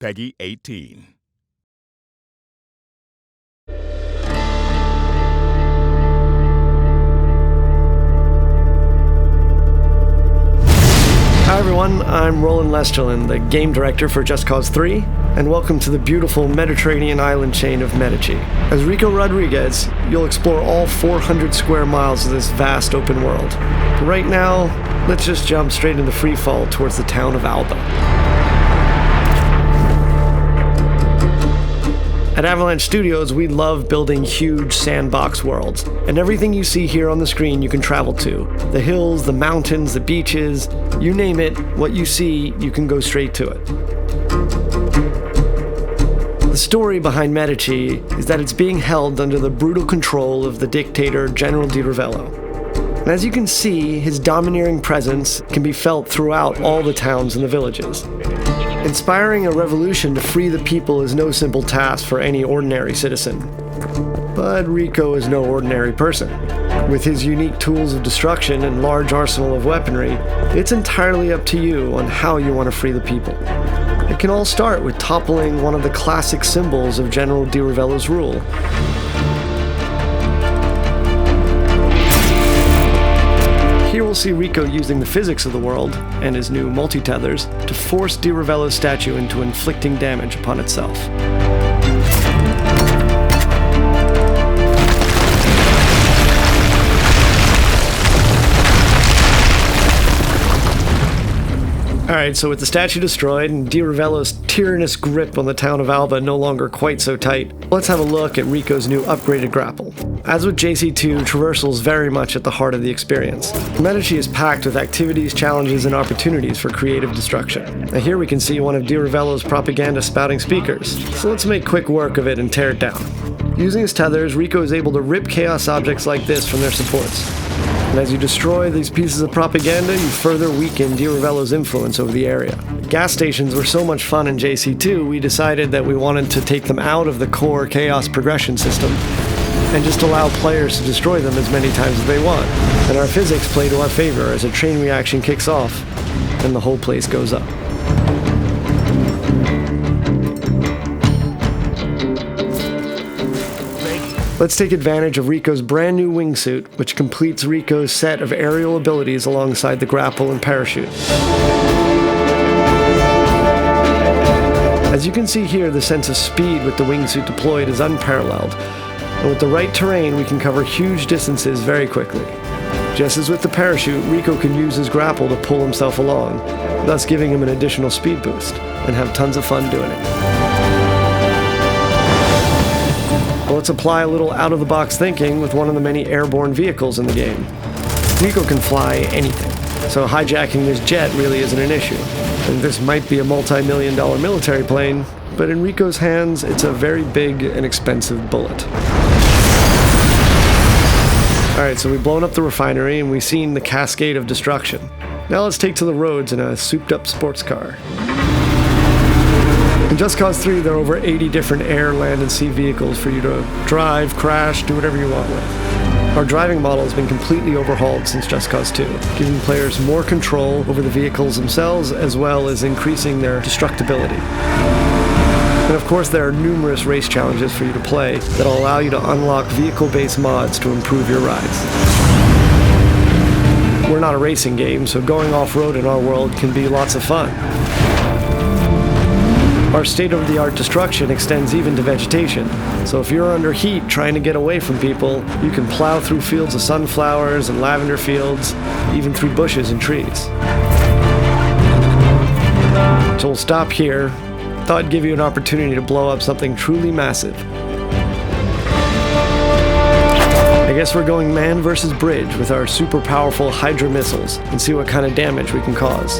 Peggy 18. Hi everyone, I'm Roland Lesterlin, the game director for Just Cause 3, and welcome to the beautiful Mediterranean island chain of Medici. As Rico Rodriguez, you'll explore all 400 square miles of this vast open world. But right now, let's just jump straight into free fall towards the town of Alba. At Avalanche Studios, we love building huge sandbox worlds, and everything you see here on the screen you can travel to. The hills, the mountains, the beaches, you name it, what you see, you can go straight to it. The story behind Medici is that it's being held under the brutal control of the dictator General Di Ravello. And as you can see, his domineering presence can be felt throughout all the towns and the villages. Inspiring a revolution to free the people is no simple task for any ordinary citizen. But Rico is no ordinary person. With his unique tools of destruction and large arsenal of weaponry, it's entirely up to you on how you want to free the people. It can all start with toppling one of the classic symbols of General Di Ravello's rule. Here we'll see Rico using the physics of the world, and his new multi-tethers, to force Di Ravello's statue into inflicting damage upon itself. Alright, so with the statue destroyed and Di Ravello's tyrannous grip on the town of Alba no longer quite so tight, let's have a look at Rico's new upgraded grapple. As with JC2, traversal is very much at the heart of the experience. Medici is packed with activities, challenges, and opportunities for creative destruction. Now here we can see one of Di Ravello's propaganda spouting speakers, so let's make quick work of it and tear it down. Using his tethers, Rico is able to rip chaos objects like this from their supports. And as you destroy these pieces of propaganda, you further weaken Di Ravello's influence over the area. Gas stations were so much fun in JC2, we decided that we wanted to take them out of the core chaos progression system and just allow players to destroy them as many times as they want. And our physics play to our favor as a chain reaction kicks off and the whole place goes up. Let's take advantage of Rico's brand new wingsuit, which completes Rico's set of aerial abilities alongside the grapple and parachute. As you can see here, the sense of speed with the wingsuit deployed is unparalleled, and with the right terrain we can cover huge distances very quickly. Just as with the parachute, Rico can use his grapple to pull himself along, thus giving him an additional speed boost, and have tons of fun doing it. Let's apply a little out-of-the-box thinking with one of the many airborne vehicles in the game. Rico can fly anything, so hijacking this jet really isn't an issue. And this might be a multi-million-dollar military plane, but in Rico's hands, it's a very big and expensive bullet. Alright, so we've blown up the refinery and we've seen the cascade of destruction. Now let's take to the roads in a souped-up sports car. In Just Cause 3, there are over 80 different air, land, and sea vehicles for you to drive, crash, do whatever you want with. Our driving model has been completely overhauled since Just Cause 2, giving players more control over the vehicles themselves as well as increasing their destructibility. And of course, there are numerous race challenges for you to play that will allow you to unlock vehicle-based mods to improve your rides. We're not a racing game, so going off-road in our world can be lots of fun. Our state-of-the-art destruction extends even to vegetation, so if you're under heat trying to get away from people, you can plow through fields of sunflowers and lavender fields, even through bushes and trees. So we'll stop here. Thought I'd give you an opportunity to blow up something truly massive. I guess we're going man versus bridge with our super powerful Hydra missiles and see what kind of damage we can cause.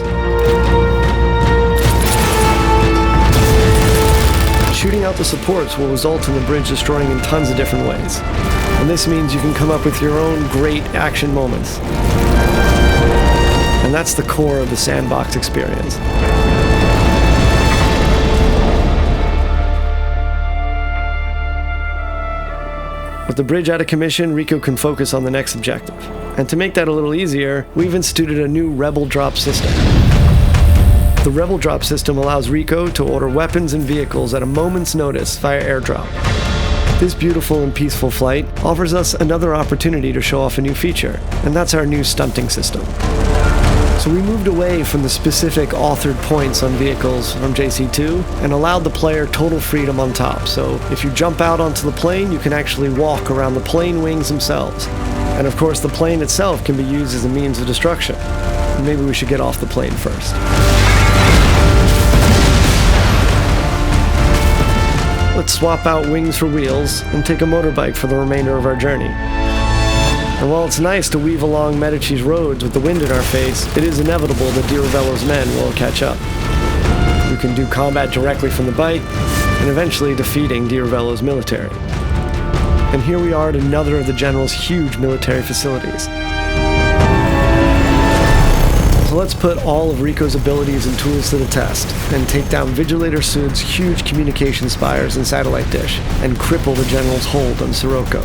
Shooting out the supports will result in the bridge destroying in tons of different ways. And this means you can come up with your own great action moments. And that's the core of the sandbox experience. With the bridge out of commission, Rico can focus on the next objective. And to make that a little easier, we've instituted a new Rebel drop system. The Rebel Drop system allows Rico to order weapons and vehicles at a moment's notice via airdrop. This beautiful and peaceful flight offers us another opportunity to show off a new feature, and that's our new stunting system. So we moved away from the specific authored points on vehicles from JC2 and allowed the player total freedom on top. So if you jump out onto the plane, you can actually walk around the plane wings themselves. And of course, the plane itself can be used as a means of destruction. Maybe we should get off the plane first. Let's swap out wings for wheels and take a motorbike for the remainder of our journey. And while it's nice to weave along Medici's roads with the wind in our face, it is inevitable that Di Ravello's men will catch up. We can do combat directly from the bike, and eventually defeating Di Ravello's military. And here we are at another of the General's huge military facilities. So let's put all of Rico's abilities and tools to the test, and take down Vigilator Sud's huge communication spires and satellite dish, and cripple the General's hold on Sirocco.